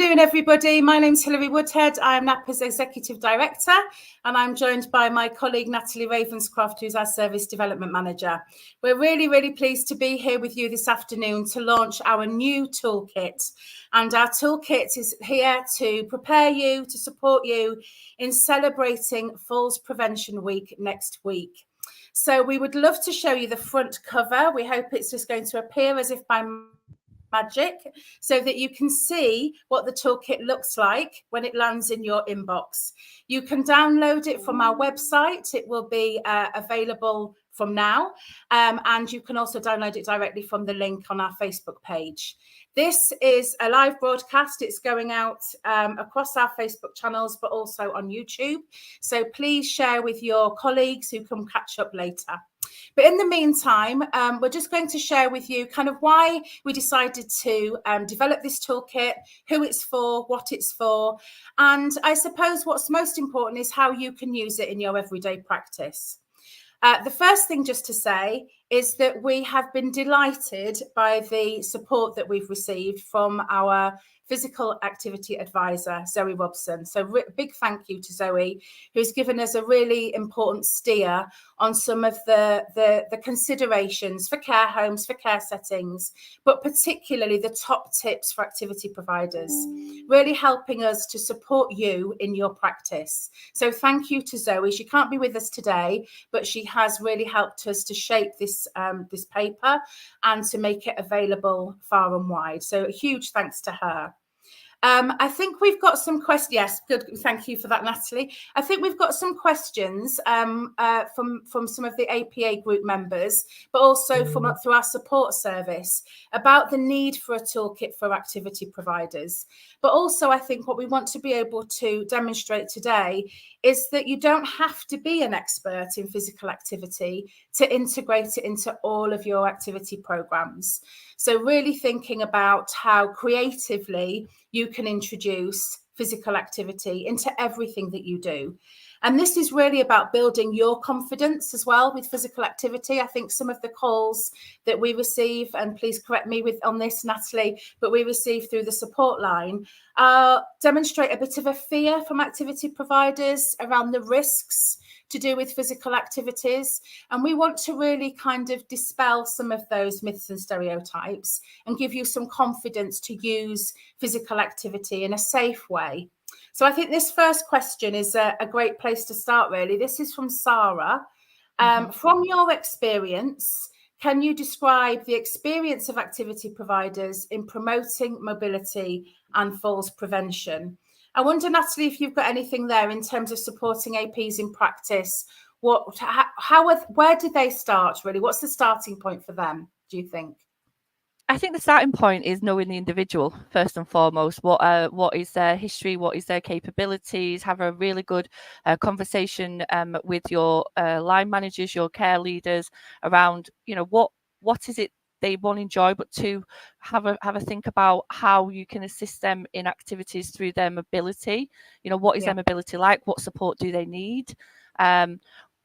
afternoon, everybody. My name's Hilary Woodhead. I am NAPA's Executive Director, and I'm joined by my colleague, Natalie Ravenscroft, who's our Service Development Manager. We're really pleased to be here with you this afternoon to launch our new toolkit. And our toolkit is here to prepare you, to support you in celebrating Falls Prevention Week next week. So we would love to show you the front cover. We hope it's just going to appear as if by magic, so that you can see what the toolkit looks like when it lands in your inbox. You can download it from our website. It will be available from now, and you can also download it directly from the link on our Facebook page. This is a live broadcast. It's going out across our Facebook channels, but also on YouTube. So please share with your colleagues who can catch up later. But in the meantime, we're just going to share with you kind of why we decided to develop this toolkit, who it's for, what it's for. And I suppose what's most important is how you can use it in your everyday practice. The first thing just to say is that we have been delighted by the support that we've received from our physical activity advisor, Zoe Robson. So big thank you to Zoe, who's given us a really important steer on some of the considerations for care homes, for care settings, but particularly the top tips for activity providers, really helping us to support you in your practice. So thank you to Zoe. She can't be with us today, but she has really helped us to shape this paper and to make it available far and wide. So a huge thanks to her. I think we've got some questions. Yes, good. Thank you for that, Natalie. I think we've got some questions from some of the APA group members, but also through our support service about the need for a toolkit for activity providers. But also, I think what we want to be able to demonstrate today is that you don't have to be an expert in physical activity to integrate it into all of your activity programs. So really thinking about how creatively you can introduce physical activity into everything that you do. And this is really about building your confidence as well with physical activity. I think some of the calls that we receive, and please correct me on this, Natalie, but we receive through the support line, demonstrate a bit of a fear from activity providers around the risks to do with physical activities. And we want to really kind of dispel some of those myths and stereotypes and give you some confidence to use physical activity in a safe way. So I think this first question is a great place to start, really. This is from Sarah. From your experience, can you describe the experience of activity providers in promoting mobility and falls prevention? I wonder, Natalie, if you've got anything there in terms of supporting APs in practice. Where did they start, really? What's the starting point for them, do you think? I think the starting point is knowing the individual first and foremost. What is their history? What is their capabilities? Have a really good conversation with your line managers, your care leaders around, what is it they want to enjoy, but to have a think about how you can assist them in activities through their mobility. What is their mobility like? What support do they need?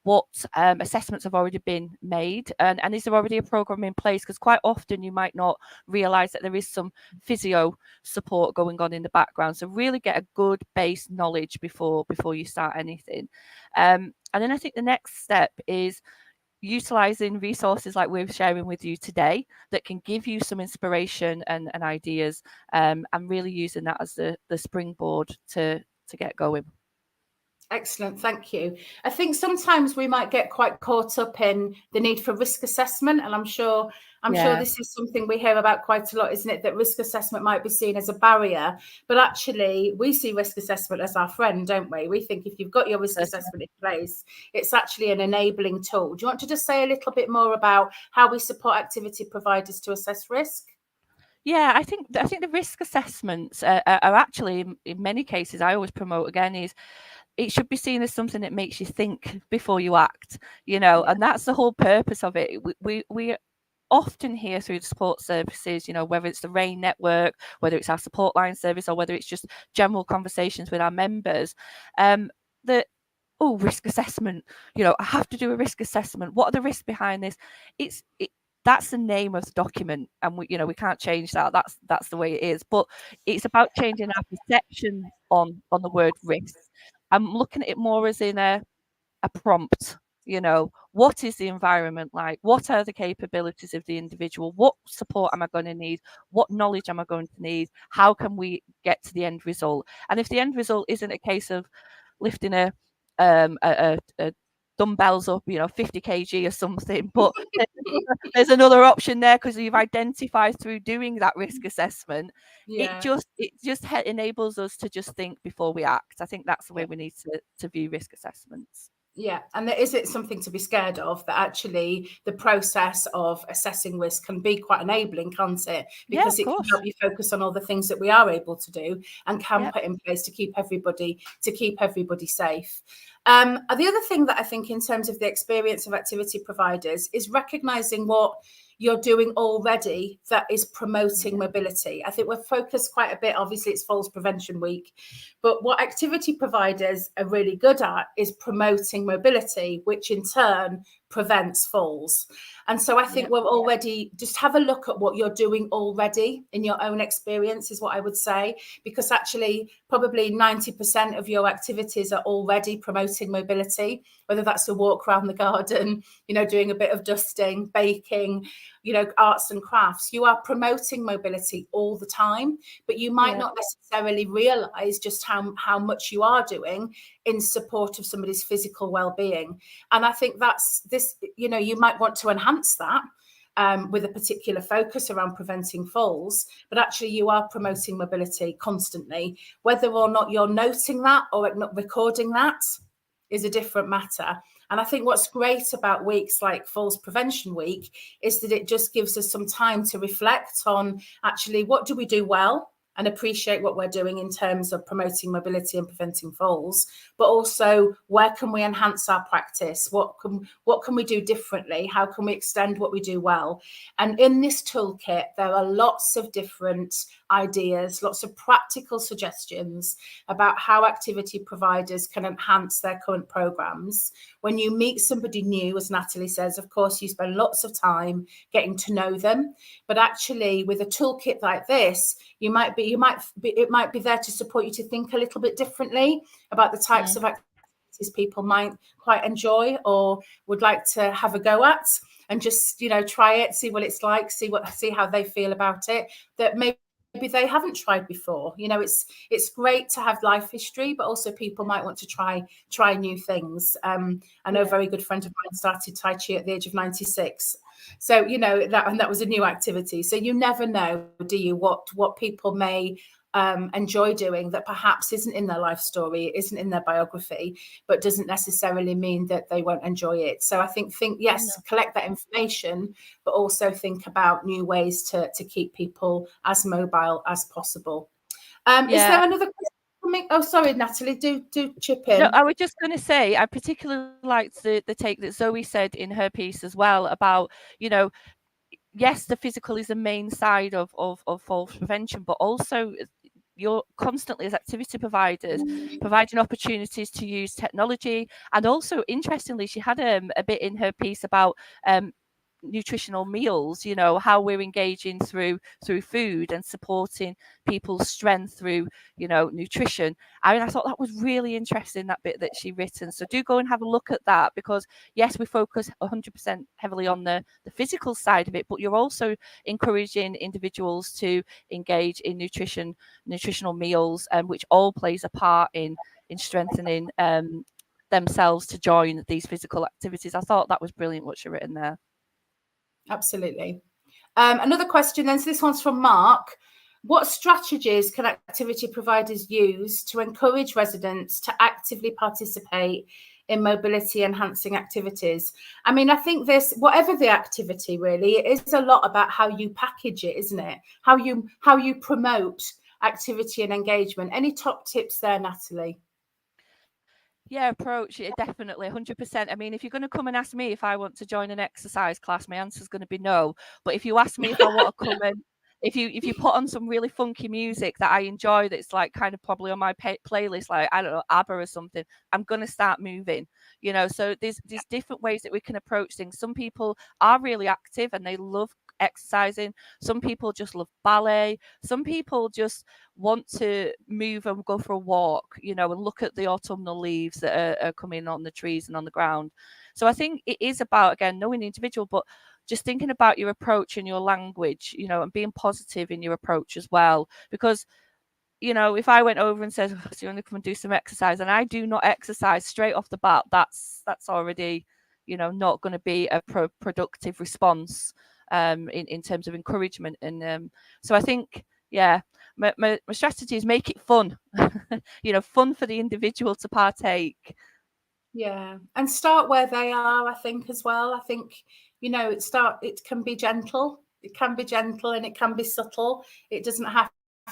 What assessments have already been made, and is there already a program in place? Because quite often you might not realize that there is some physio support going on in the background. So really get a good base knowledge before you start anything. And then I think the next step is utilizing resources like we're sharing with you today that can give you some inspiration and ideas, and really using that as the springboard to get going. Excellent, thank you. I think sometimes we might get quite caught up in the need for risk assessment, and I'm sure this is something we hear about quite a lot, isn't it? That risk assessment might be seen as a barrier, but actually we see risk assessment as our friend, don't we? We think if you've got your risk assessment in place, it's actually an enabling tool. Do you want to just say a little bit more about how we support activity providers to assess risk? Yeah, I think the risk assessments are actually, in many cases, I always promote again, is it should be seen as something that makes you think before you act, and that's the whole purpose of it. We often hear through the support services, whether it's the RAIN network, whether it's our support line service, or whether it's just general conversations with our members, that, risk assessment, I have to do a risk assessment. What are the risks behind this? that's the name of the document, and we can't change that. That's the way it is. But it's about changing our perception on the word risk. I'm looking at it more as in a prompt. What is the environment like? What are the capabilities of the individual? What support am I going to need? What knowledge am I going to need? How can we get to the end result? And if the end result isn't a case of lifting a dumbbells up, 50 kg or something, but there's another option there because you've identified through doing that risk assessment. It just enables us to just think before we act. I think that's the way we need to view risk assessments. Yeah, and there is something to be scared of, that actually the process of assessing risk can be quite enabling, can't it? Because it can help you focus on all the things that we are able to do and can put in place to keep everybody safe. The other thing that I think in terms of the experience of activity providers is recognizing what you're doing already that is promoting mobility. I think we're focused quite a bit, obviously it's Falls Prevention Week, but what activity providers are really good at is promoting mobility, which in turn prevents falls. And so I think we're already, just have a look at what you're doing already in your own experience is what I would say, because actually probably 90% of your activities are already promoting mobility, whether that's a walk around the garden, doing a bit of dusting, baking, arts and crafts. You are promoting mobility all the time, but you might not necessarily realize just how much you are doing in support of somebody's physical well-being. And I think that's this, you might want to enhance that with a particular focus around preventing falls, but actually you are promoting mobility constantly. Whether or not you're noting that or not recording that is a different matter. And I think what's great about weeks like Falls Prevention Week is that it just gives us some time to reflect on actually what do we do well and appreciate what we're doing in terms of promoting mobility and preventing falls, but also where can we enhance our practice? What can we do differently? How can we extend what we do well? And in this toolkit, there are lots of different ideas, lots of practical suggestions about how activity providers can enhance their current programs. When you meet somebody new, as Natalie says, of course, you spend lots of time getting to know them, but actually with a toolkit like this, it might be there to support you to think a little bit differently about the types of activities people might quite enjoy or would like to have a go at, and just try it, see what it's like, see how they feel about it, that maybe they haven't tried before. It's great to have life history, but also people might want to try new things. I know a very good friend of mine started Tai Chi at the age of 96. So, that was a new activity. So you never know, do you, what people may enjoy doing that perhaps isn't in their life story, isn't in their biography, but doesn't necessarily mean that they won't enjoy it. So I think yes, collect that information, but also think about new ways to keep people as mobile as possible. Is there another question? Oh, sorry, Natalie, do chip in. No, I was just going to say, I particularly liked the take that Zoe said in her piece as well about, yes, the physical is the main side of falls prevention, but also you're constantly, as activity providers, providing opportunities to use technology. And also, interestingly, she had a bit in her piece about nutritional meals, how we're engaging through food and supporting people's strength through nutrition. I thought that was really interesting, that bit that she written. So do go and have a look at that, because yes, we focus 100% heavily on the physical side of it, but you're also encouraging individuals to engage in nutritional meals, which all plays a part in strengthening themselves to join these physical activities. I thought that was brilliant what she written there. Absolutely. Another question then, so this one's from Mark. What strategies can activity providers use to encourage residents to actively participate in mobility enhancing activities? I mean, I think whatever the activity really, it is a lot about how you package it, isn't it? How you promote activity and engagement. Any top tips there, Natalie? Yeah, approach it definitely 100%. I mean, if you're going to come and ask me if I want to join an exercise class, my answer is going to be no. But if you ask me if I want to come and if you put on some really funky music that I enjoy, that's like kind of probably on my playlist, like I don't know, ABBA or something, I'm gonna start moving. So there's different ways that we can approach things. Some people are really active and they love exercising. Some people just love ballet. Some people just want to move and go for a walk, and look at the autumnal leaves that are coming on the trees and on the ground. So I think it is about, again, knowing the individual, but just thinking about your approach and your language, and being positive in your approach as well. Because, if I went over and said, oh, so you want to come and do some exercise, and I do not exercise straight off the bat, that's already, not going to be a productive response in terms of encouragement. And so I think, yeah, my strategy is make it fun, fun for the individual to partake. Yeah, and start where they are, I think, as well. I think, it can be gentle. It can be gentle and it can be subtle. It doesn't have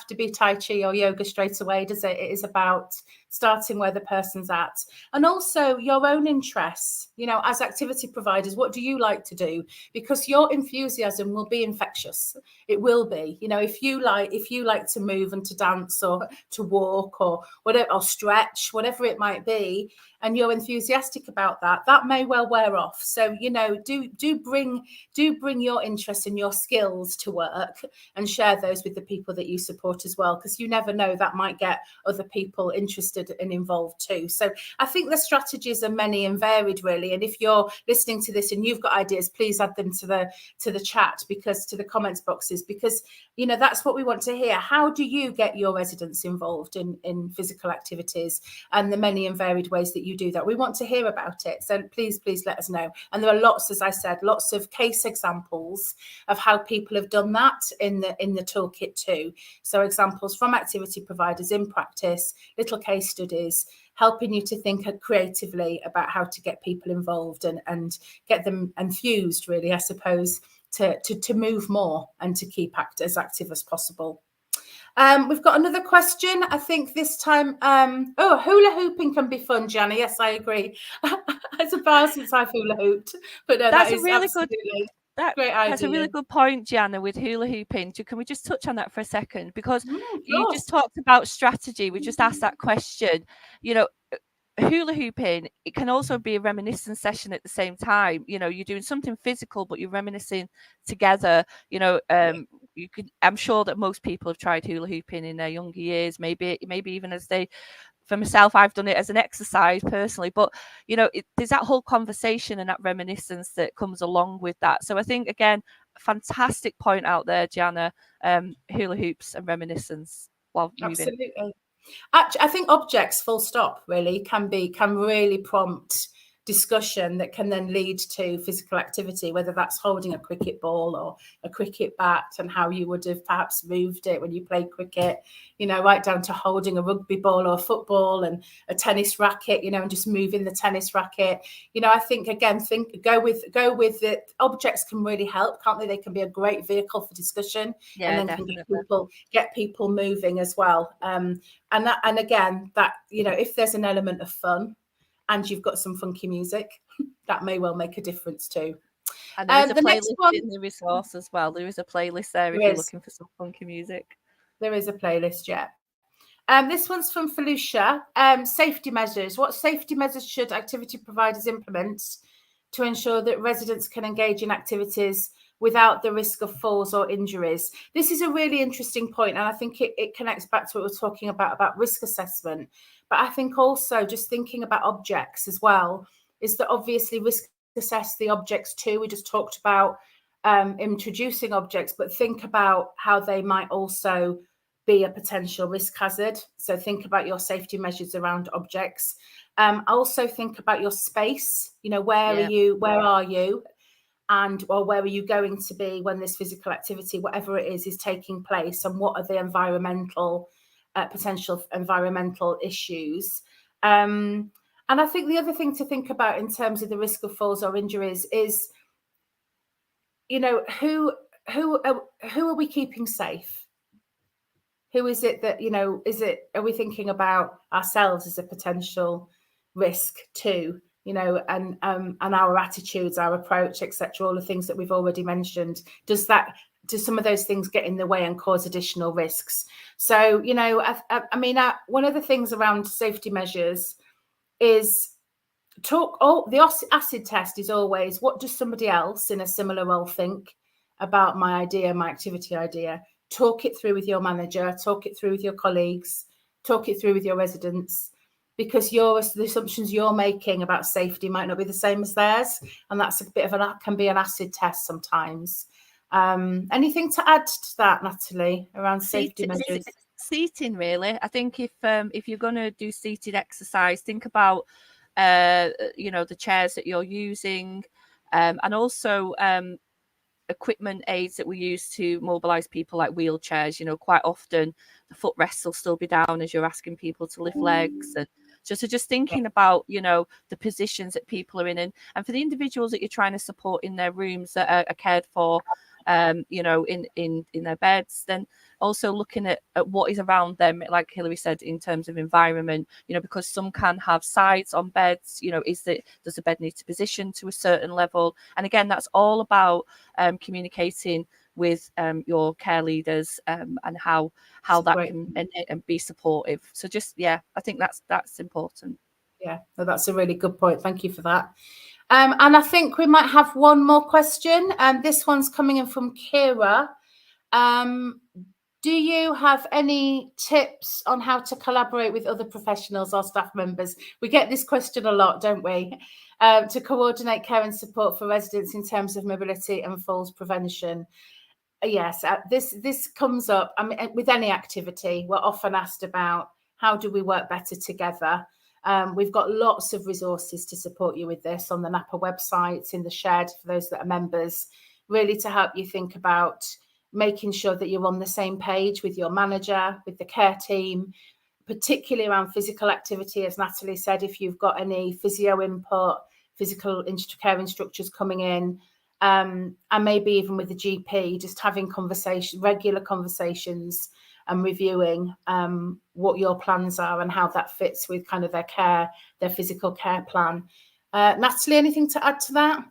to be Tai Chi or yoga straight away, does it? It is about starting where the person's at. And also your own interests, as activity providers, what do you like to do? Because your enthusiasm will be infectious. It will be, if you like to move and to dance or to walk or whatever, or stretch, whatever it might be, and you're enthusiastic about that, that may well wear off. So, do bring your interests and your skills to work and share those with the people that you support as well, because you never know, that might get other people interested and involved too. So I think the strategies are many and varied, really. And if you're listening to this and you've got ideas, please add them to the chat, because to the comments boxes, because that's what we want to hear. How do you get your residents involved in physical activities and the many and varied ways that you do that? We want to hear about it. So please let us know. And there are lots, as I said, lots of case examples of how people have done that in the toolkit too. So examples from activity providers in practice, little case studies, helping you to think creatively about how to get people involved and get them enthused, really, I suppose, to move more and to keep as active as possible. We've got another question. I think this time, hula hooping can be fun, Gianna. Yes, I agree. It's a while since I've hula hooped, but no, that's that is really absolutely good. great idea. That's a really good point, Gianna, with hula hooping. Can we just touch on that for a second? Because you just talked about strategy. We just asked that question. Hula hooping, it can also be a reminiscence session at the same time. You're doing something physical, but you're reminiscing together. You could, I'm sure that most people have tried hula hooping in their younger years, maybe even as they, for myself, I've done it as an exercise personally, but there's that whole conversation and that reminiscence that comes along with that. So I think, again, fantastic point out there, Gianna, hula hoops and reminiscence while moving. Absolutely. Actually, I think objects, full stop, really can really prompt discussion that can then lead to physical activity, whether that's holding a cricket ball or a cricket bat and how you would have perhaps moved it when you played cricket, right down to holding a rugby ball or a football and a tennis racket, and just moving the tennis racket. I think, again, go with it. Objects can really help, can't they? They can be a great vehicle for discussion, and then definitely can get people moving as well. And again, that, if there's an element of fun and you've got some funky music, that may well make a difference too. And there is a playlist in the resource as well. There is a playlist there if you're looking for some funky music. There is a playlist, yeah. This one's from Felicia. Safety measures. What safety measures should activity providers implement to ensure that residents can engage in activities without the risk of falls or injuries? This is a really interesting point, and I think it connects back to what we're talking about risk assessment. But I think also just thinking about objects as well is that obviously risk assess the objects too. We just talked about introducing objects, but think about how they might also be a potential risk hazard. So think about your safety measures around objects. Also think about your space. Where are you? And where are you going to be when this physical activity, whatever it is taking place, and what are the potential environmental issues? And I think the other thing to think about in terms of the risk of falls or injuries is, who are we keeping safe? Who is it that, are we thinking about ourselves as a potential risk too? And our attitudes, our approach, etc., all the things that we've already mentioned. Does that do some of those things get in the way and cause additional risks? So, you know, I mean, one of the things around safety measures is the acid test is always, what does somebody else in a similar role think about my idea, my activity idea? Talk it through with your manager, talk it through with your colleagues, talk it through with your residents, because the assumptions you're making about safety might not be the same as theirs, and that's a bit of can be an acid test sometimes. Anything to add to that, Natalie, around safety measures? Seating, really. I think if you're going to do seated exercise, think about you know, the chairs that you're using, and also equipment aids that we use to mobilize people, like wheelchairs. You know, quite often the footrests will still be down as you're asking people to lift legs, and just thinking about, you know, the positions that people are in, and for the individuals that you're trying to support in their rooms that are cared for, you know, in their beds, then also looking at what is around them, like Hilary said, in terms of environment, you know, because some can have sides on beds, you know, does the bed need to position to a certain level? And again, that's all about communicating with your care leaders, and how that can be supportive. So just, yeah, I think that's important. Yeah, no, that's a really good point. Thank you for that. And I think we might have one more question. This one's coming in from Kira. Do you have any tips on how to collaborate with other professionals or staff members? We get this question a lot, don't we? To coordinate care and support for residents in terms of mobility and falls prevention. Yes, this comes up. I mean, with any activity, we're often asked about how do we work better together. We've got lots of resources to support you with this on the NAPA website, in the shed for those that are members, really to help you think about making sure that you're on the same page with your manager, with the care team, particularly around physical activity. As Natalie said, if you've got any physio input, physical care instructors coming in, and maybe even with the GP, just having regular conversations and reviewing what your plans are and how that fits with kind of their physical care plan. Natalie, anything to add to that?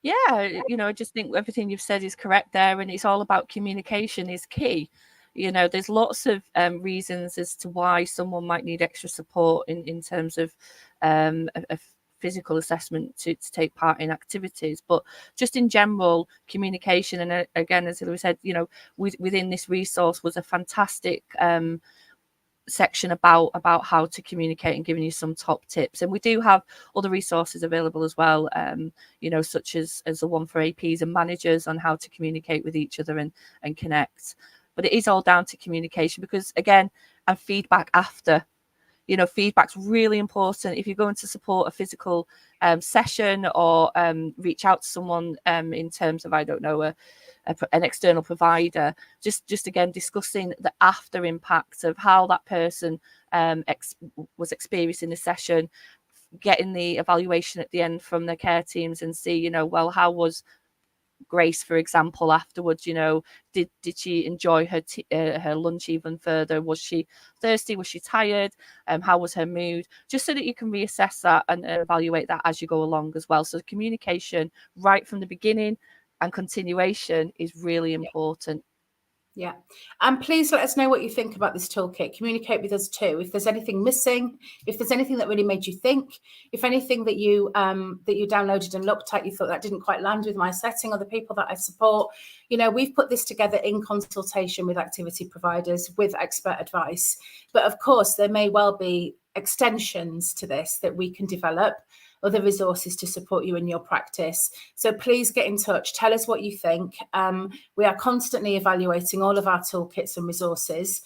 Yeah, you know, I just think everything you've said is correct there, and it's all about communication is key. You know, there's lots of reasons as to why someone might need extra support in terms of a physical assessment to take part in activities, but just in general communication. And again, as Hilary said, you know, within this resource was a fantastic section about how to communicate and giving you some top tips. And we do have other resources available as well, you know, such as the one for APs and managers on how to communicate with each other and connect. But it is all down to communication, because again, and feedback after. You know, feedback's really important. If you're going to support a physical session, or reach out to someone in terms of, I don't know, an external provider, just again discussing the after impacts of how that person was experiencing the session, getting the evaluation at the end from the care teams, and see, you know, well, how was Grace, for example, afterwards? You know, did she enjoy her lunch even further? Was she thirsty? Was she tired? How was her mood? Just so that you can reassess that and evaluate that as you go along as well. So communication right from the beginning and continuation is really important. Yeah. And please let us know what you think about this toolkit. Communicate with us too. If there's anything missing, if there's anything that really made you think, if anything that you downloaded and looked at, you thought that didn't quite land with my setting or the people that I support, you know, we've put this together in consultation with activity providers with expert advice. But of course, there may well be extensions to this that we can develop, other resources to support you in your practice. So please get in touch. Tell us what you think. We are constantly evaluating all of our toolkits and resources.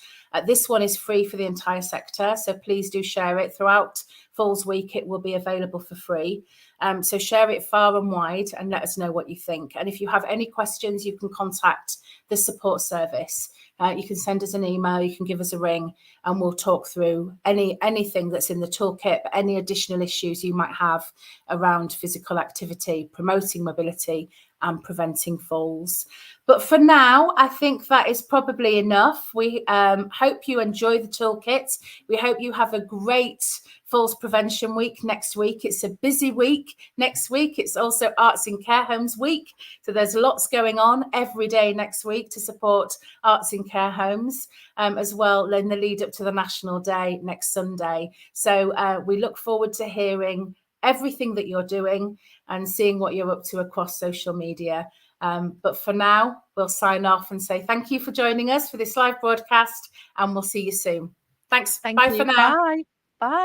This one is free for the entire sector, so please do share it. Throughout Falls Week, it will be available for free. So share it far and wide and let us know what you think. And if you have any questions, you can contact the support service. You can send us an email, you can give us a ring, and we'll talk through anything that's in the toolkit, any additional issues you might have around physical activity, promoting mobility and preventing falls. But for now, I think that is probably enough. We hope you enjoy the toolkit. We hope you have a great Falls Prevention Week next week. It's a busy week next week. It's also Arts in Care Homes Week. So there's lots going on every day next week to support arts in care homes, as well in the lead up to the National Day next Sunday. So we look forward to hearing everything that you're doing and seeing what you're up to across social media. But for now, we'll sign off and say thank you for joining us for this live broadcast, and we'll see you soon. Thanks. Thank Bye you. for now. Bye.